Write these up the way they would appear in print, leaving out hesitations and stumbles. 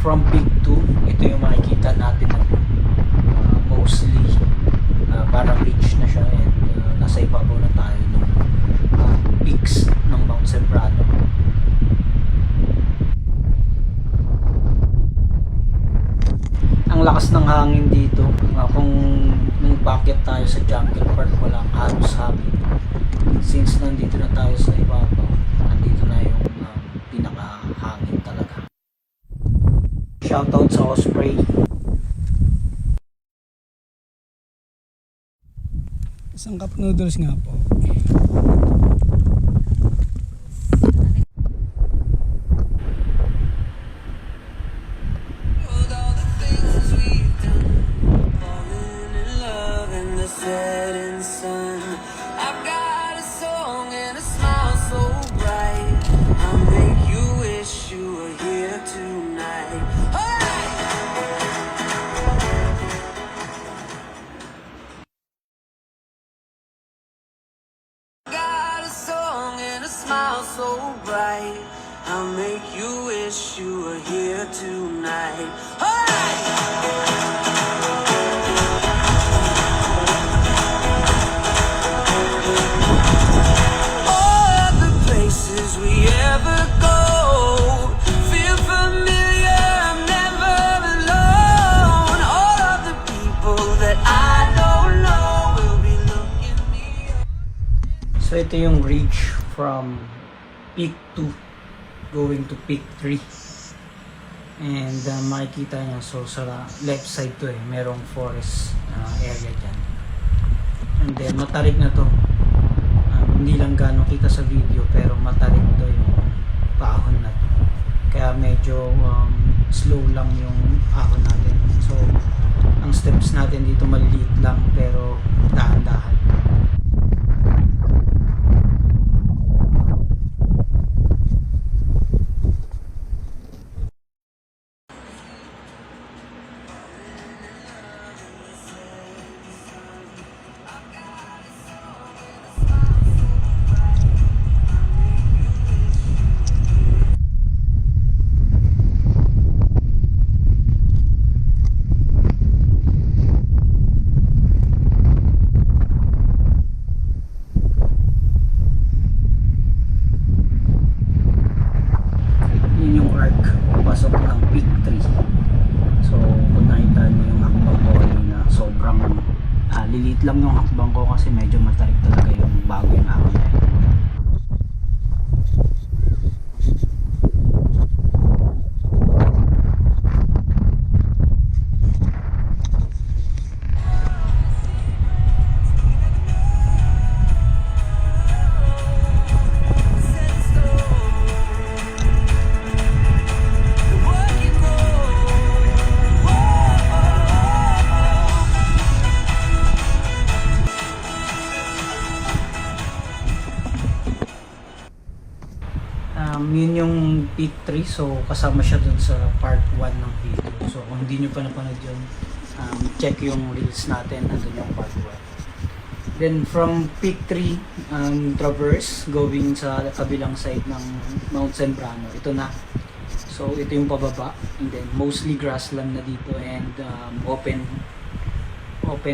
from peak 2, ito yung makikita natin na mostly parang reach na siya, and nasa ibabaw na tayo ng peaks ng Mount Sembrano. Ang lakas ng hangin dito. Kung nung paakyat tayo sa Jungle Park, walang halos hangin. Since nandito na tayo sa ibabaw, nandito na yung pinakahangin talaga. Shoutout sa Osprey. Isang cup noodles nga po. So bright, I'll make you wish you were here tonight. All of the places we ever go feel familiar, I'm never alone. All of the people that I don't know will be looking me up. So ito yung reach from peak 2 going to peak 3, and makikita nyo, so sa left side to merong forest area dyan, and then matarik na to. Hindi lang gano'ng kita sa video, pero matarik to yung ahon na to, kaya medyo slow lang yung ahon natin. So ang steps natin dito maliliit lang, pero dahan-dahan. Pasok ng peak 3. So kung nakita nyo yung hakbang ko kanina, sobrang lilit lang yung hakbang ko kasi medyo matarik talaga yung bago yung ahon na yun. Yun yung peak 3, so kasama siya dun sa part 1 ng video. So kung hindi nyo pa napanood yun, check yung reels natin, nandun yung part 1. Then from peak 3, traverse going sa kabilang side ng Mount Sembrano, ito na. So ito yung pababa, and then mostly grassland na dito, and open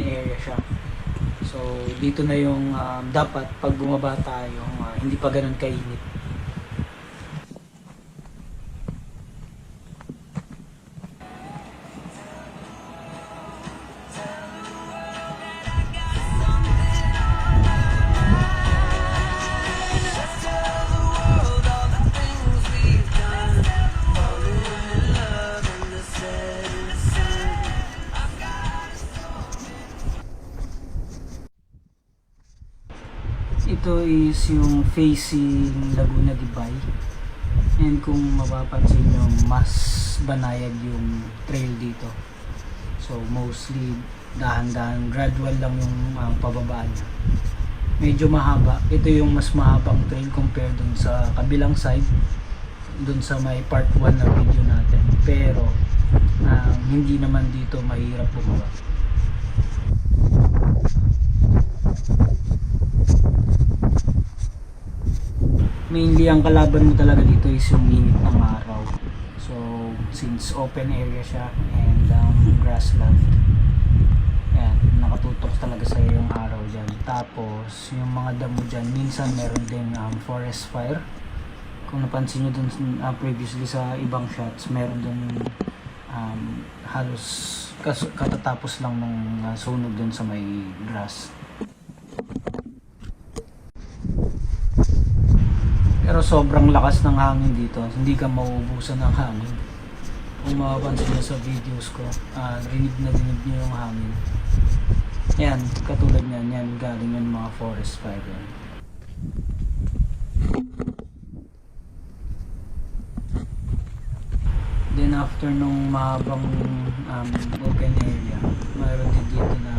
area siya. So dito na yung dapat pag bumaba tayo, hindi pa ganun kainit. Ito is yung facing Laguna de Bay, and kung mapapansin nyo, mas banayad yung trail dito. So mostly dahan-dahan, gradual lang yung pababa niya. Medyo mahaba. Ito yung mas mahabang trail compare dun sa kabilang side, dun sa may part 1 na video natin. Pero hindi naman dito mahirap bumaba. Mainly ang kalaban mo talaga dito is yung init ng araw. So since open area siya and grassland. Ayan, nakatutok talaga sa yung araw dyan. Tapos yung mga damo dyan, minsan meron din forest fire. Kung napansin nyo dun previously sa ibang shots, meron dun halos katatapos lang ng sunog dun sa may grass. Pero sobrang lakas ng hangin dito, hindi ka mauubusan ng hangin. Kung mapapansin nyo sa videos ko, rinig na dinig nyo yung hangin. Yan, katulad niyan, yan galing yung mga forest fire yan. Then after nung mahabang open area, mayroon din dito na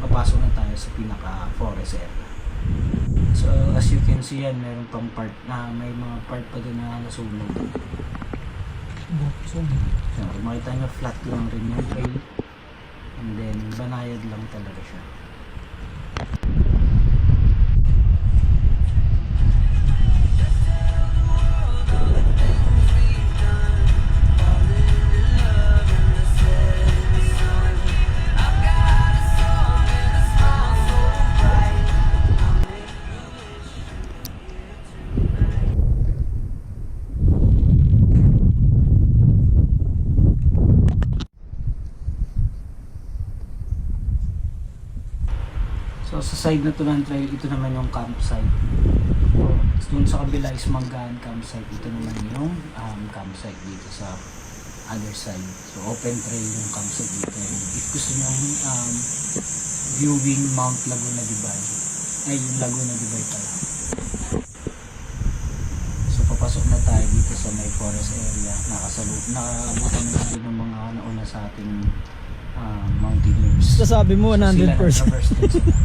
papasok na tayo sa pinaka forest area. So as you can see yan, meron pang part na may mga part pa din na nasunog. So kung makita nyo, flat lang rin yung trail. And then banayad lang talaga siya. So sa side na to ng trail, ito naman yung campsite. Doon sa kabila is Manggahan campsite. Ito naman yung campsite dito sa other side. So open trail yung campsite dito. If gusto nyo viewing Mount Laguna Dibay, ay yung Laguna Dibay pala. So papasok na tayo dito sa may forest area. Nakaabutan na natin ng mga nauna sa ating mountaineers. Sasabi mo 100%. Sila nag-traverse din sila.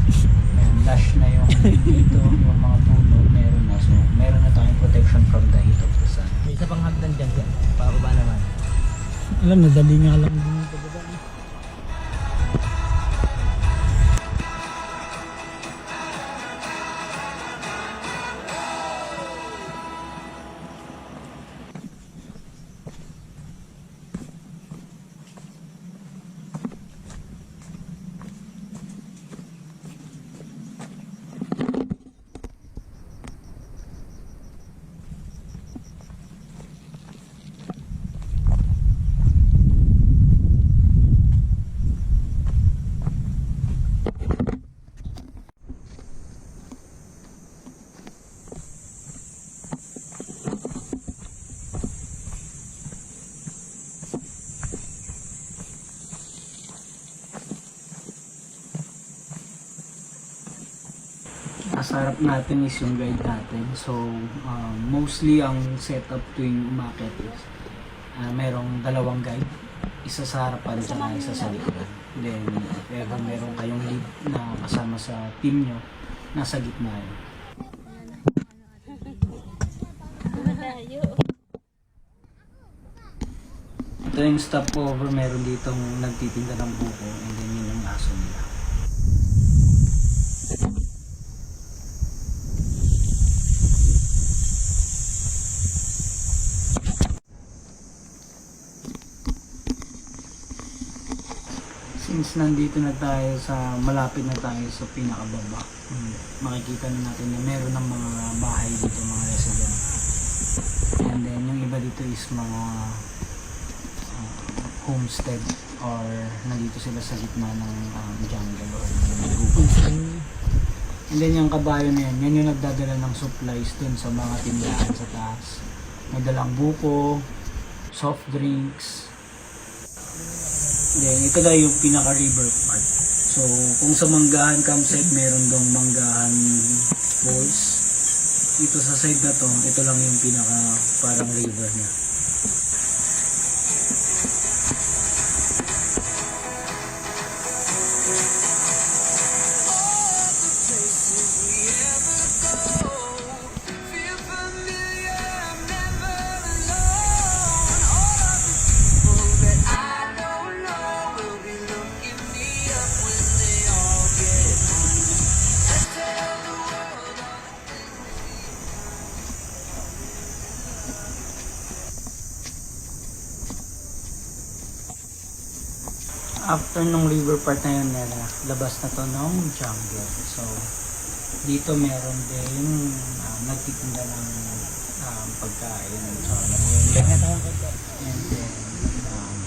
Ayan, lush na yung dito, yung mga puno, meron na. So, meron na tayong protection from the heat of the sun. May isa pang hagdan dyan, pababa naman. Alam, nadali nga lang din yung pababa. Nasa harap natin is yung guide natin. So, mostly ang setup tuwing umakyat is merong dalawang guide. Isa sa harapan at isa sa likuran. Then, if ever meron kayong lead na kasama sa team nyo, nasa gitna yun. Ito yung stopover, meron ditong nagtitinda ng buko and then yun yung aso nila. Since nandito na tayo sa, malapit na tayo sa pinakababa, makikita na natin na meron ng mga bahay dito, mga resident. And then yung iba dito is mga homestead or nandito sila sa gitna ng jungle or gubat. And then yung kabayo na yan yung nagdadala ng supplies dun sa mga tindahan sa taas. May dalang buko, soft drinks. Then ito daw yung pinaka-river part. So kung sa Manggahan campsite meron dong Manggahan Falls. Dito sa side na to, ito lang yung pinaka parang river niya. after nung river part na yun, labas na to ng jungle. So, dito meron din nagtitinda ng pagkain. So, and then,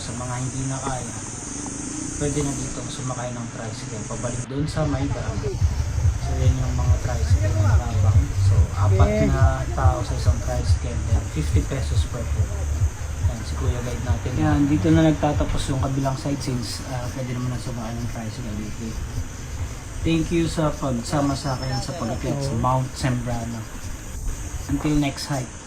sa mga hindi na kaya, pwede na dito sumakay ng tricycle. Pabalik doon sa may dam. So, yan yung mga tricycle na nabang. So, 4 na tao sa isang tricycle. Then, 50 pesos per head. Yan, si Kuya Guide natin. Yan, dito na nagtatapos yung kabilang side since pwede naman na sumakay ng tricycle dito. Thank you sa pagsama sa akin sa pag-akyat sa Mount Sembrano. Until next hike.